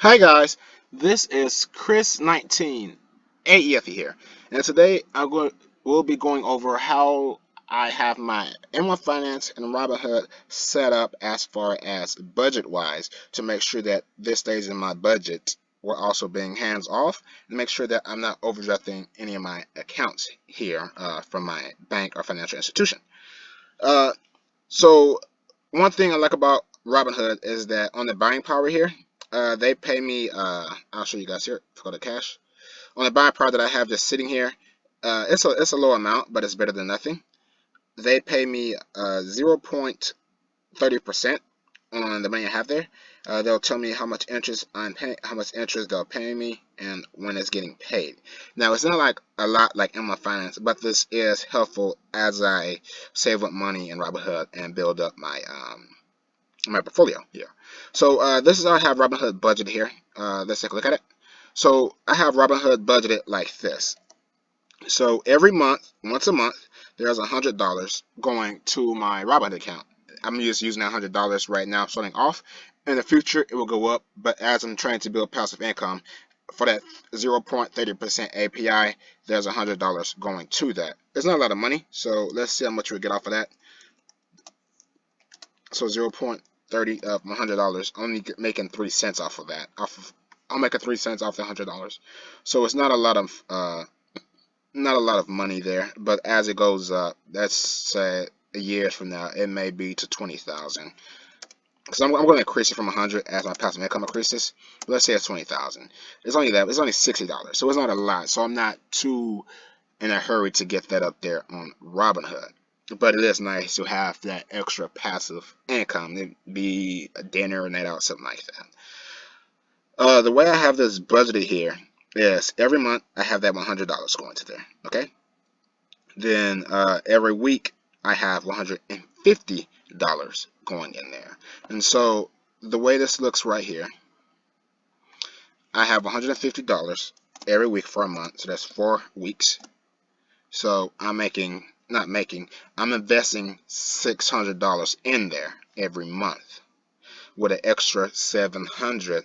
Hi guys, this is Chris19 A.E.F.E here, and today we'll be going over how I have my M1 Finance and Robinhood set up as far as budget wise to make sure that this stays in my budget while also being hands off and make sure that I'm not overdrafting any of my accounts here from my bank or financial institution. Uh, so one thing I like about Robinhood is that on the buying power here, they pay me. I'll show you guys here. Go to cash. On the buying power that I have just sitting here, it's a low amount, but it's better than nothing. They pay me 0.30% on the money I have there. They'll tell me how much interest I'm paying, how much interest they'll pay me, and when it's getting paid. Now it's not like a lot like M1 Finance, but this is helpful as I save up money in Robinhood and build up my portfolio here. So this is how I have Robinhood budgeted here. Let's take a look at it. So I have Robinhood budgeted like this. So every month, once a month, there's $100 going to my Robinhood account. I'm just using that $100 right now, starting off. In the future, it will go up, but as I'm trying to build passive income, for that 0.30% API, there's $100 going to that. It's not a lot of money, so let's see how much we get off of that. So 0.30 of $100, only making 3 cents off of that. I'm making 3 cents off the $100. So it's not a lot of money there, but as it goes up, let's say a year from now, it may be to 20,000. Because I'm going to increase it from 100 as my passive income increases. Let's say it's 20,000. It's only that. It's only $60, so it's not a lot. So I'm not too in a hurry to get that up there on Robinhood. But it is nice to have that extra passive income. It'd be a dinner or night out, something like that. The way I have this budgeted here is every month I have that $100 going to there. Okay. Then every week I have $150 going in there. And so the way this looks right here, I have $150 every week for a month. So that's 4 weeks. So I'm investing $600 in there every month with an extra 700.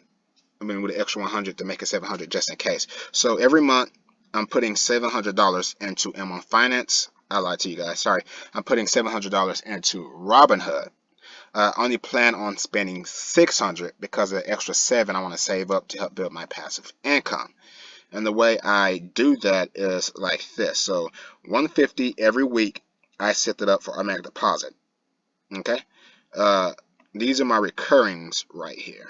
With an extra 100 to make it 700 just in case. So every month I'm putting $700 into M1 Finance. I lied to you guys. Sorry. I'm putting $700 into Robinhood. I only plan on spending $600 because of the extra 7 I want to save up to help build my passive income. And the way I do that is like this. So $150 every week, I set it up for automatic deposit. Okay. These are my recurrings right here.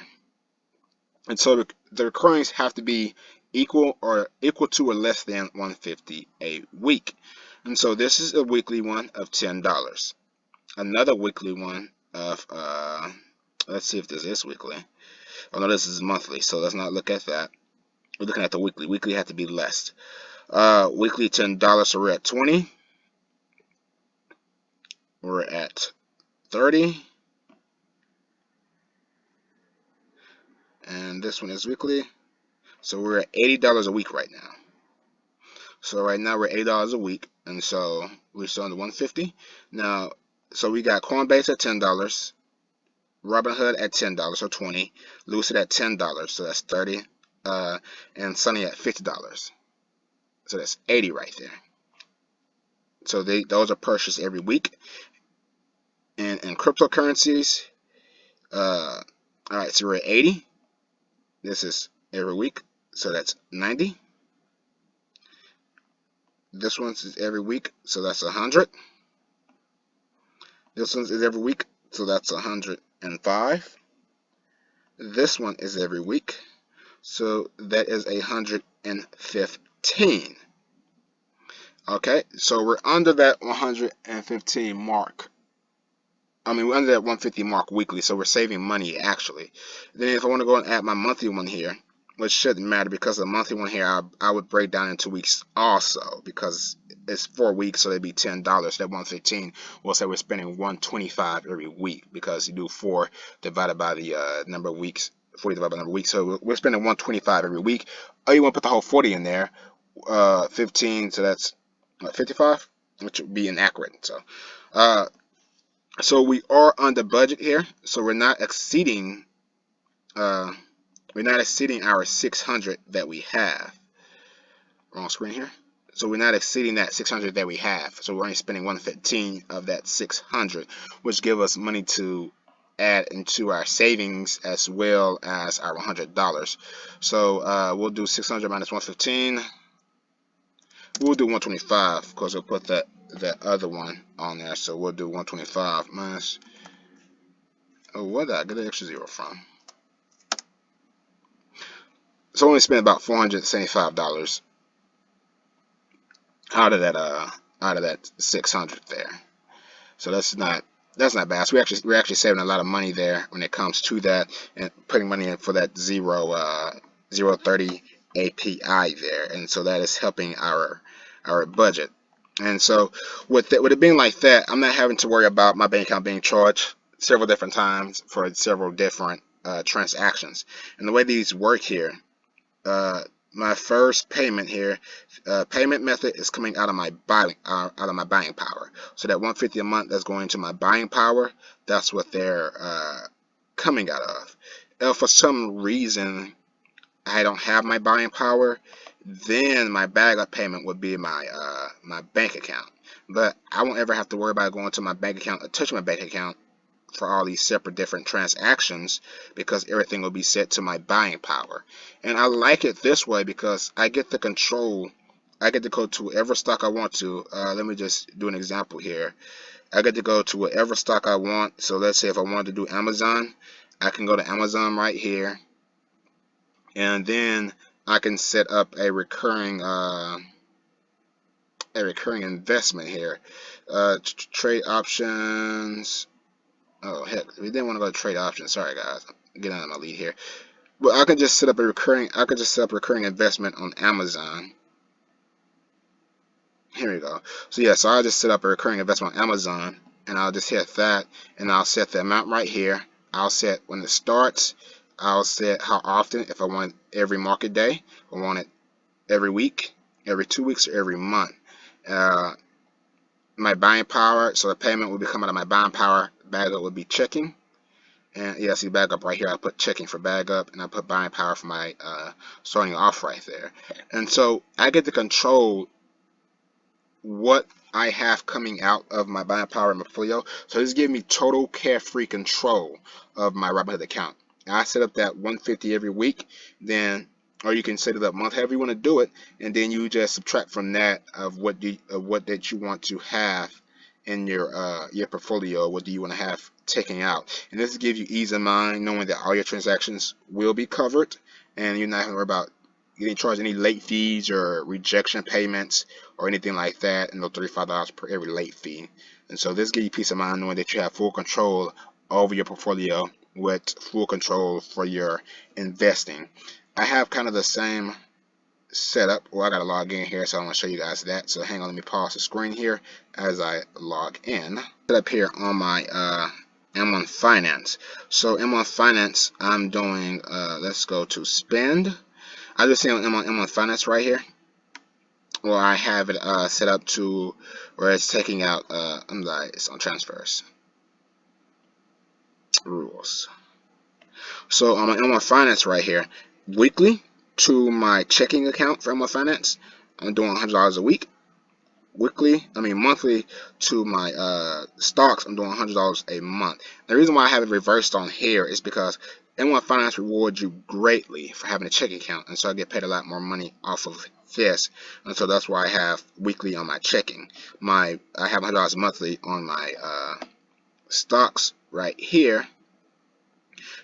And so the recurrings have to be equal to or less than $150 a week. And so this is a weekly one of $10. Another weekly one of let's see if this is weekly. Oh no, this is monthly, so let's not look at that. We're looking at the weekly. Weekly had to be less. Weekly $10, so we're at 20. We're at 30. And this one is weekly. So we're at $80 a week right now. So right now we're at $80 a week, and so we're still under 150. Now, so we got Coinbase at $10, Robinhood at $10, so 20, Lucid at $10, so that's 30, and Sunny at $50, so that's 80 right there. So those are purchased every week. And in cryptocurrencies, all right, so we're at 80. This is every week, so that's 90. This one is every week, so that's 100. This one is every week, so that's 105. This one is every week, so that is 115. Okay, so we're under that 115 mark. We're under that 150 mark weekly, so we're saving money actually. Then if I want to go and add my monthly one here, which shouldn't matter because the monthly one here I would break down into weeks also because it's 4 weeks, so it'd be $10. That 115, we'll say we're spending 125 every week because you do 4 divided by the number of weeks, 40 divided by the number of weeks, so we're spending 125 every week. Oh, you want to put the whole 40 in there, 15, so that's 55, which would be inaccurate. So we are under budget here, so we're not exceeding We're not exceeding our 600 that we have. Wrong screen here. So we're not exceeding that 600 that we have. So we're only spending 115 of that 600, which give us money to add into our savings as well as our $100. So we'll do 600 minus 115. We'll do 125 because we'll put that other one on there. So we'll do 125 minus. Oh, where did I get the extra zero from? So only spent about $475 out of that 600 there. So that's not bad. So we're actually saving a lot of money there when it comes to that, and putting money in for that 0.30 API there, and so that is helping our budget. And so with it being like that, I'm not having to worry about my bank account being charged several different times for several different transactions. And the way these work here, my first payment here, payment method is coming out of my buying power. So that 150 a month that's going to my buying power, that's what they're coming out of. If for some reason I don't have my buying power, then my backup payment would be my my bank account. But I won't ever have to worry about going to my bank account or touching my bank account for all these separate different transactions, because everything will be set to my buying power. And I like it this way because I get the control. I get to go to whatever stock I want to. Let me just do an example here. I get to go to whatever stock I want. So let's say if I wanted to do Amazon, I can go to Amazon right here, and then I can set up a recurring investment here. Trade options. Oh heck, we didn't want to go to trade options. Sorry guys, I'm getting out of my lead here. But I can just set up a recurring. Investment on Amazon. Here we go. So yeah, so I'll just set up a recurring investment on Amazon, and I'll just hit that, and I'll set the amount right here. I'll set when it starts. I'll set how often, if I want it every market day, I want it every week, every 2 weeks, or every month. My buying power, so the payment will be coming out of my buying power. Backup will be checking. And yeah, see backup right here. I put checking for backup, and I put buying power for my starting off right there. And so I get to control what I have coming out of my buying power in my portfolio. So this gives me total carefree control of my Robinhood account. I set up that 150 every week, then, or you can set it up month, however you want to do it, and then you just subtract from that of what that you want to have in your portfolio. What do you want to have taken out? And this gives you ease of mind knowing that all your transactions will be covered, and you're not going to worry about getting charged any late fees or rejection payments or anything like that, and they'll $35 per every late fee. And so this gives you peace of mind knowing that you have full control over your portfolio with full control for your investing. I have kind of the same setup. Well, I gotta log in here, so I want to show you guys that. So hang on, let me pause the screen here as I log in. Set up here on my M1 Finance. So M1 Finance, I'm doing. Let's go to spend. I just see on M1 Finance right here, or I have it set up to where it's taking out. I'm like, it's on transfers rules. So on my M1 Finance right here, weekly to my checking account for M1 Finance, I'm doing $100 a week. Monthly to my stocks, I'm doing $100 a month. The reason why I have it reversed on here is because M1 Finance rewards you greatly for having a checking account, and so I get paid a lot more money off of this, and so that's why I have weekly on my checking. I have $100 monthly on my stocks right here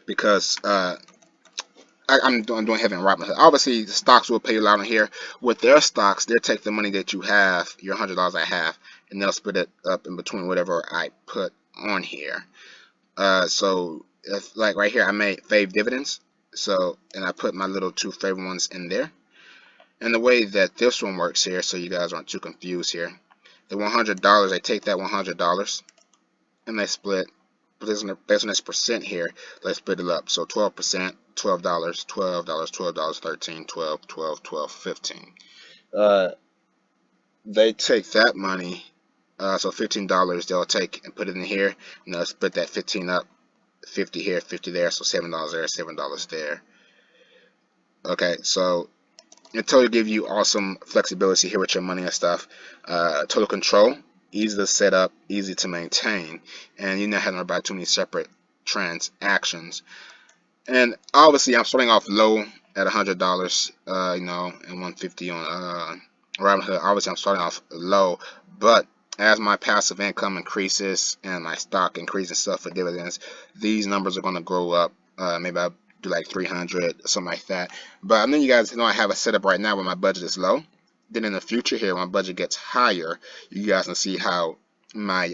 because I'm doing heavy in Robinhood. Obviously, the stocks will pay you a lot on here. With their stocks, they'll take the money that you have, your $100 I have, and they'll split it up in between whatever I put on here. So, if, like right here, I made fave dividends. So, and I put my little 2 favorite ones in there. And the way that this one works here, so you guys aren't too confused here, the $100, they take that $100 and they split. Based on this percent here, let's split it up. So 12%, $12, $12, $12, 13, 12, 12, 12, 15. They take that money, so $15 they'll take and put it in here, and they'll split that 15 up, 50 here, 50 there, so $7 there, $7 there. Okay, so it totally give you awesome flexibility here with your money and stuff. Total control, easy to set up, easy to maintain, and you're not having to worry about too many separate transactions. And obviously, I'm starting off low at $100, you know, and 150 on Robinhood. Obviously, I'm starting off low, but as my passive income increases and my stock increases and stuff for dividends, these numbers are going to grow up. Maybe I'll do like 300, something like that. But I know you guys know I have a setup right now where my budget is low. Then in the future here, when my budget gets higher, you guys can see how my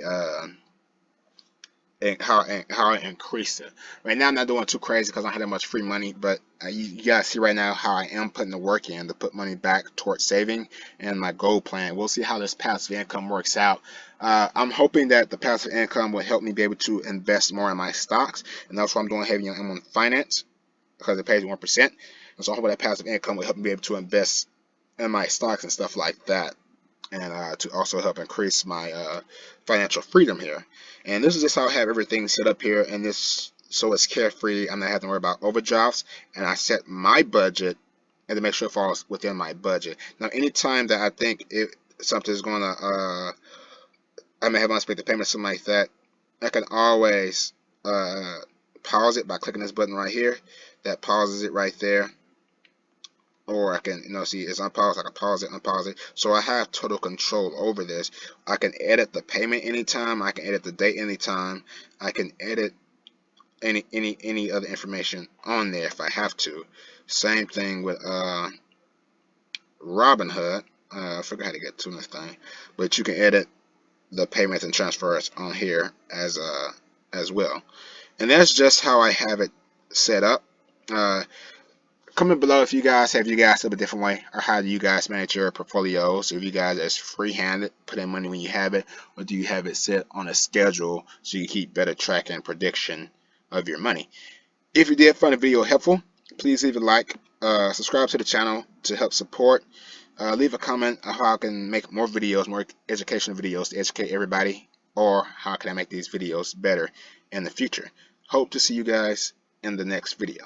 and how I increased it. Right now I'm not doing too crazy because I don't have that much free money, but you guys see right now how I am putting the work in to put money back towards saving and my goal plan. We'll see how this passive income works out. I'm hoping that the passive income will help me be able to invest more in my stocks, and that's what I'm doing heavy on M1 Finance because it pays 1%. And so I hope that passive income will help me be able to invest in my stocks and stuff like that, and to also help increase my financial freedom here. And this is just how I have everything set up here, and this so it's carefree. I'm not having to worry about overdrafts, and I set my budget and to make sure it falls within my budget. Now, anytime that I think something's gonna I may have unexpected payment, something like that, I can always pause it by clicking this button right here. That pauses it right there. Or I can, see it's unpaused. I can pause it, unpause it. So I have total control over this. I can edit the payment anytime. I can edit the date anytime. I can edit any other information on there if I have to. Same thing with Robinhood. I forgot how to get to this thing, but you can edit the payments and transfers on here as well. And that's just how I have it set up. Comment below if you guys have a different way, or how do you guys manage your portfolios. If you guys are free-handed, put in money when you have it, or do you have it set on a schedule so you keep better track and prediction of your money. If you did find the video helpful, please leave a like, subscribe to the channel to help support, leave a comment on how I can make more videos, more educational videos to educate everybody, or how can I make these videos better in the future. Hope to see you guys in the next video.